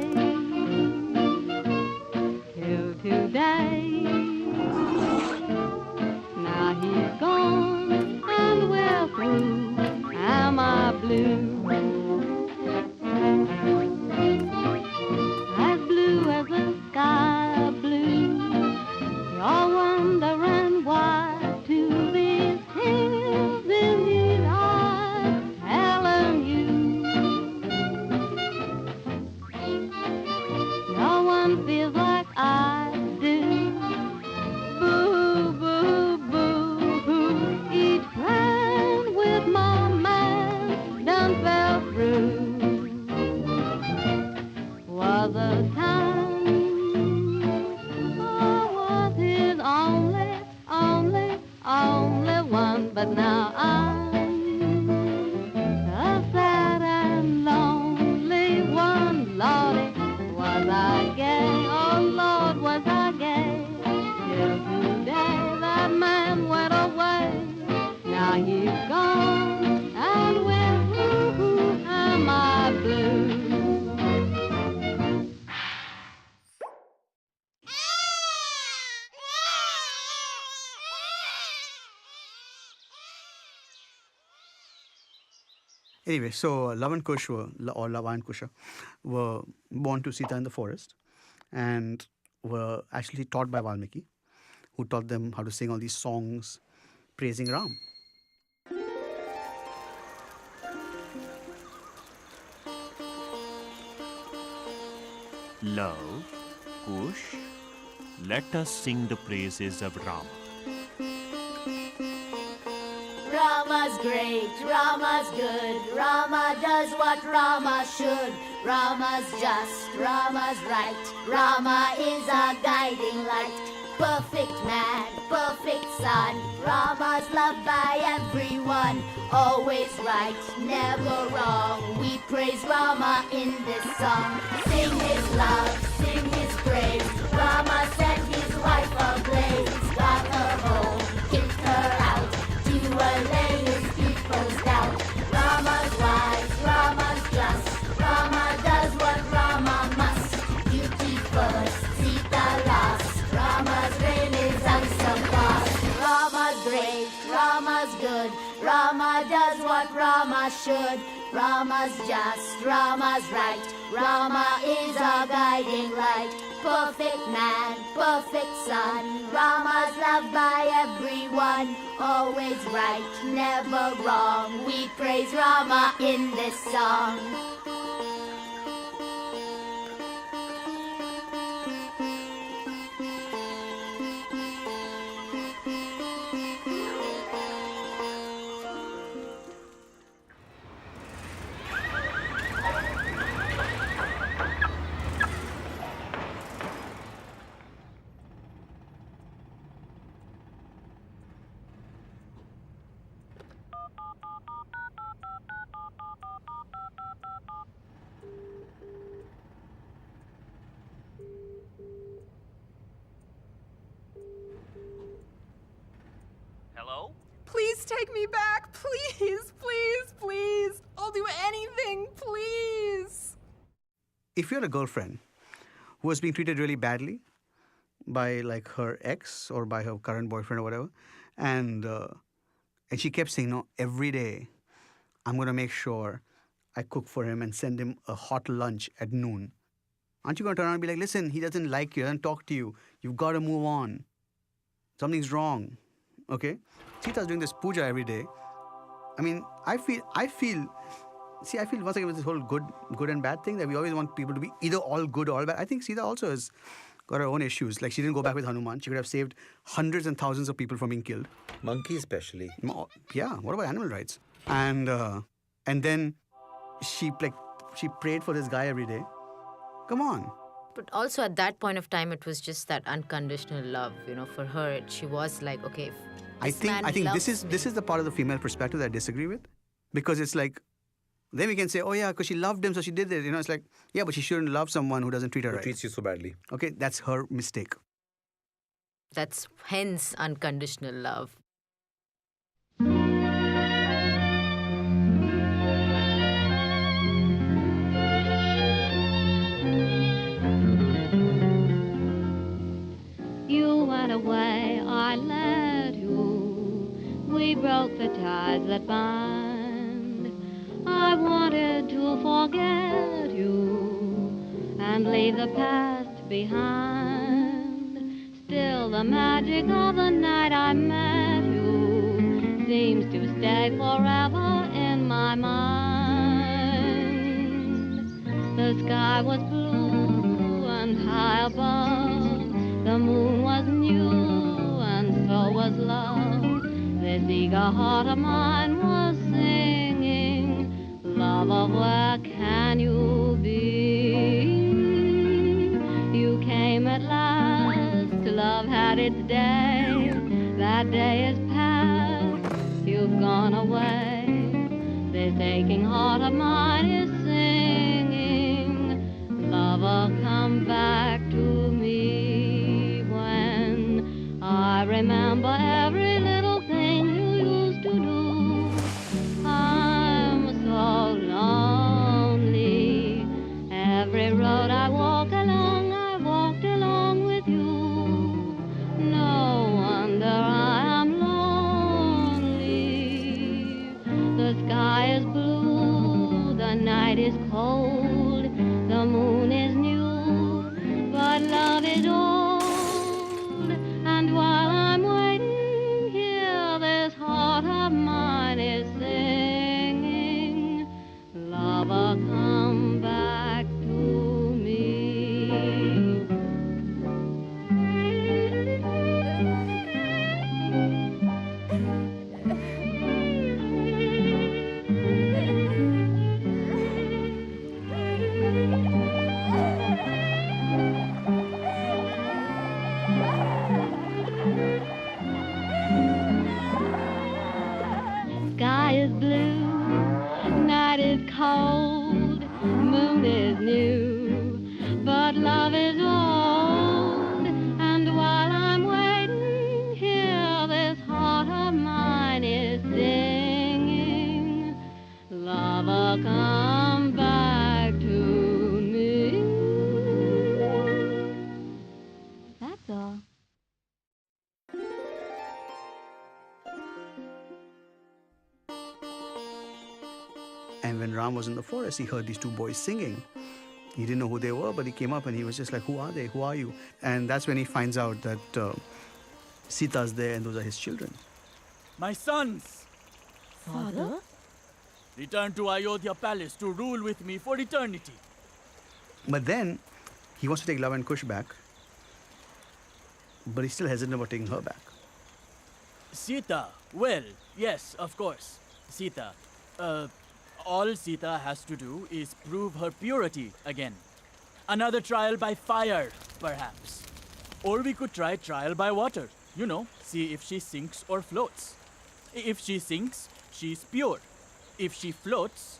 till today. Now he's gone and we're through. Am I blue? As blue as the sky blue. You're wondering why to these tears in these eyes telling you. No one feels like I do. Boo, boo, boo, boo. Each plan with my man done fell through. Was a time I was his only one, but now I'm a sad and lonely one. Lordy, was I gay? Oh Lord, was I gay? Till today that man went away. Now he's gone and we're through. Am I blue? Anyway, so Lava and Kush were born to Sita in the forest. And were actually taught by Valmiki, who taught them how to sing all these songs praising Ram. Love, Kush, let us sing the praises of Rama. Rama's great, Rama's good, Rama does what Rama should. Rama's just, Rama's right, Rama is our guiding light. Perfect man, perfect son, Rama's loved by everyone. Always right, never wrong, we praise Rama in this song. Sing his love, sing his praise, Rama set his wife ablaze. Got her home, kicked her out, to allay his people's doubt. Rama's wise, Rama's just, Rama does what Rama must. Duty first, Sita last, Rama's reign is unsurpassed. Rama's great, Rama's good, Rama does what Rama should. Rama's just, Rama's right, Rama is our guiding light. Perfect man, perfect son, Rama's loved by everyone. Always right, never wrong, we praise Rama in this song. Hello? Please take me back. Please, please, please. I'll do anything, please. If you're a girlfriend who was being treated really badly by like her ex or by her current boyfriend or whatever, and she kept saying, no, every day I'm going to make sure I cook for him and send him a hot lunch at noon. Aren't you going to turn around and be like, listen, he doesn't like you, he doesn't talk to you. You've got to move on. Something's wrong. Okay? Sita's doing this puja every day. I mean, I feel once again with this whole good and bad thing that we always want people to be either all good or all bad. I think Sita also has got her own issues. Like she didn't go back with Hanuman. She could have saved hundreds and thousands of people from being killed. Monkeys especially. Yeah, what about animal rights? And then she prayed for this guy every day. Come on. But also at that point of time, it was just that unconditional love. You know, for her, she was like, okay, if I think this is the part of the female perspective that I disagree with, because it's like, then we can say, oh yeah, because she loved him, so she did it. You know, it's like, yeah, but she shouldn't love someone who doesn't treat her right. Who treats you so badly. Okay, that's her mistake. That's hence unconditional love. You went away, I let you. We broke the ties that bind. I wanted to forget you and leave the past behind. Still the magic of the night I met you seems to stay forever in my mind. The sky was blue and high above. The moon was new and so was love. This eager heart of mine was singing, lover, where can you be? You came at last, love had its day. That day is past, you've gone away. This aching heart of mine is singing, lover, come back to me. I remember every little thing you used to do. I'm so lonely. Every road I walked along with you. No wonder I am lonely. The sky is blue, the night is blue, night is cold, moon is new, but love is old. And while I'm waiting here, this heart of mine is singing, lover, come back to me. That's all. And when Ram was in the forest, he heard these two boys singing. He didn't know who they were, but he came up and he was just like, who are they? Who are you? And that's when he finds out that Sita's there and those are his children. My sons, Father? return to Ayodhya Palace to rule with me for eternity. But then he wants to take Lava and Kush back, but he's still hesitant about taking her back. Sita, well, yes, of course. Sita, all Sita has to do is prove her purity again. Another trial by fire, perhaps. Or we could try trial by water. You know, see if she sinks or floats. If she sinks, she's pure. If she floats...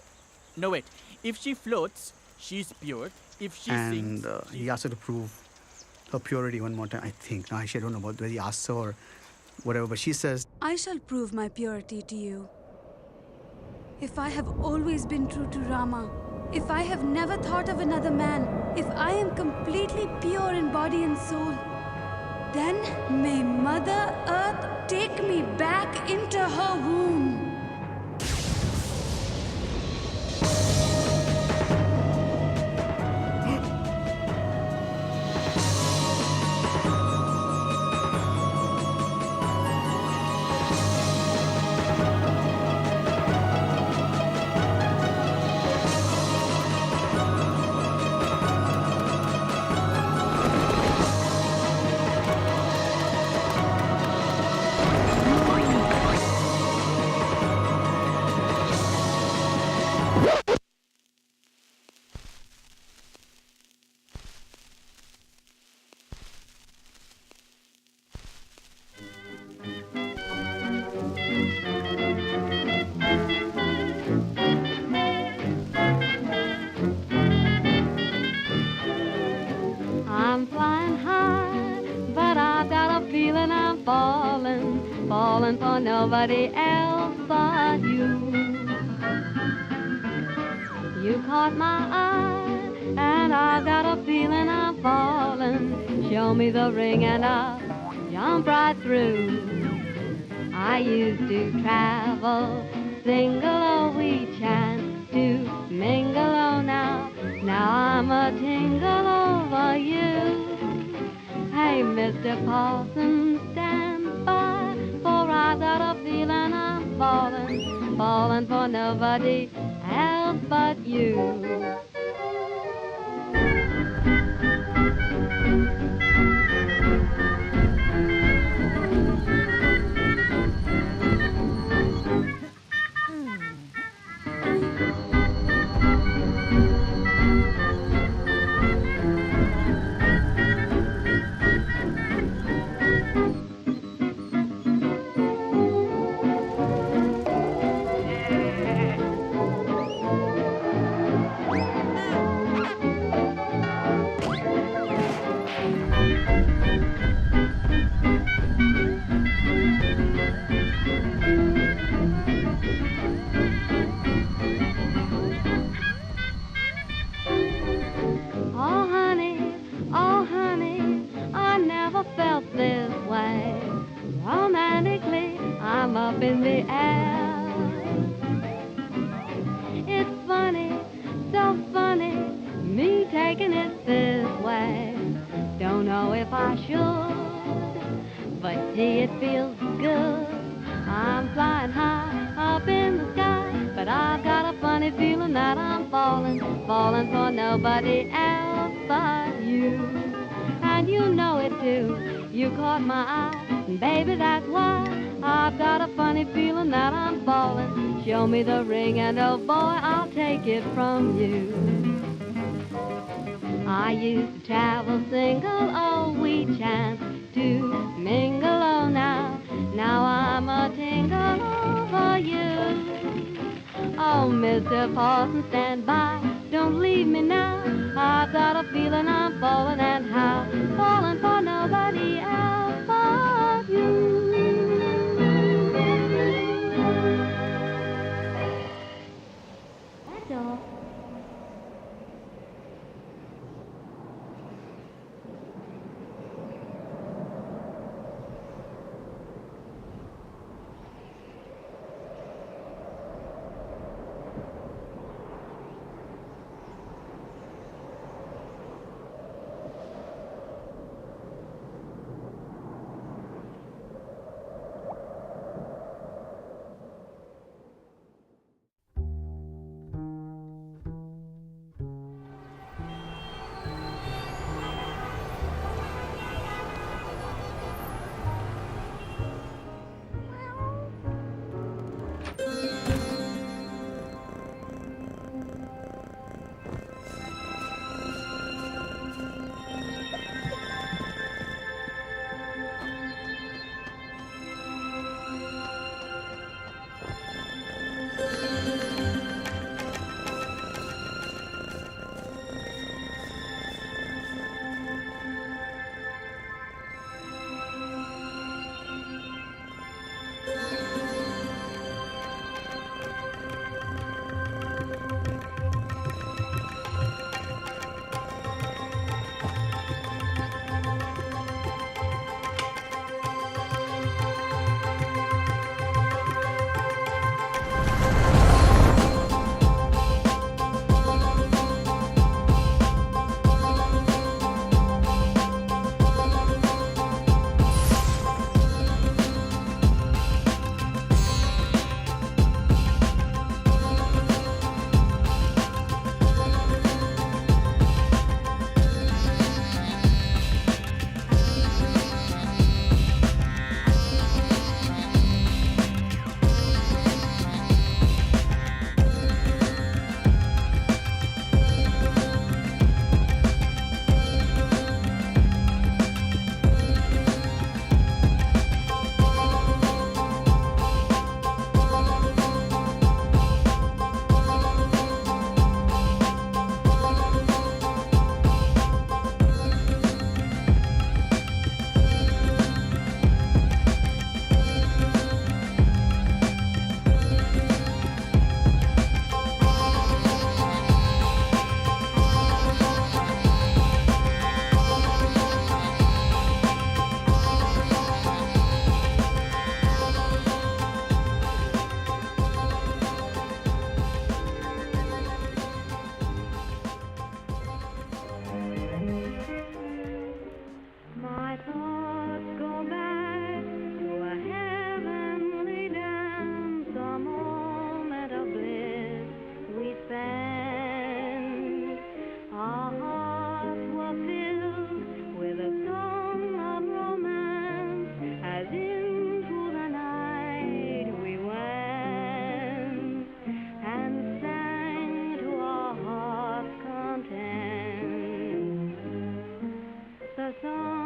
No, wait. If she floats, she's pure. If she sinks... And he asked her to prove her purity one more time, I think. Now, actually, I don't know about whether he asked her or whatever, but she says, I shall prove my purity to you. If I have always been true to Rama, if I have never thought of another man, if I am completely pure in body and soul, then may Mother Earth take me back into her womb. I'm flying high, but I've got a feeling I'm falling, falling for nobody else but you. You caught my eye, and I've got a feeling I'm falling. Show me the ring and I'll jump right through. I used to travel single, oh, we chance to mingle, oh, now I'm a tingle over you. Hey, Mr. Paulson, stand by, for I've got a feeling I'm falling, falling for nobody else but you. Oh honey, I never felt this way. Romantically, I'm up in the air. It's funny, so funny, me taking it this way. Don't know if I should, but gee, it feels good. I'm flying high up in the sky, but I've got a funny feeling that I'm falling, falling for nobody else but you. And you know it too, you caught my eye, and baby, that's why I've got a funny feeling that I'm falling. Show me the ring and oh boy, I'll take it from you. I used to travel single, oh, we chanced to mingle, oh, now I'm a tingle over you. Oh, Mr. Parson, stand by. Don't leave me now. I've got a feeling I'm falling, and how? Falling for nobody else but you. That's all.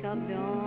Up dawn.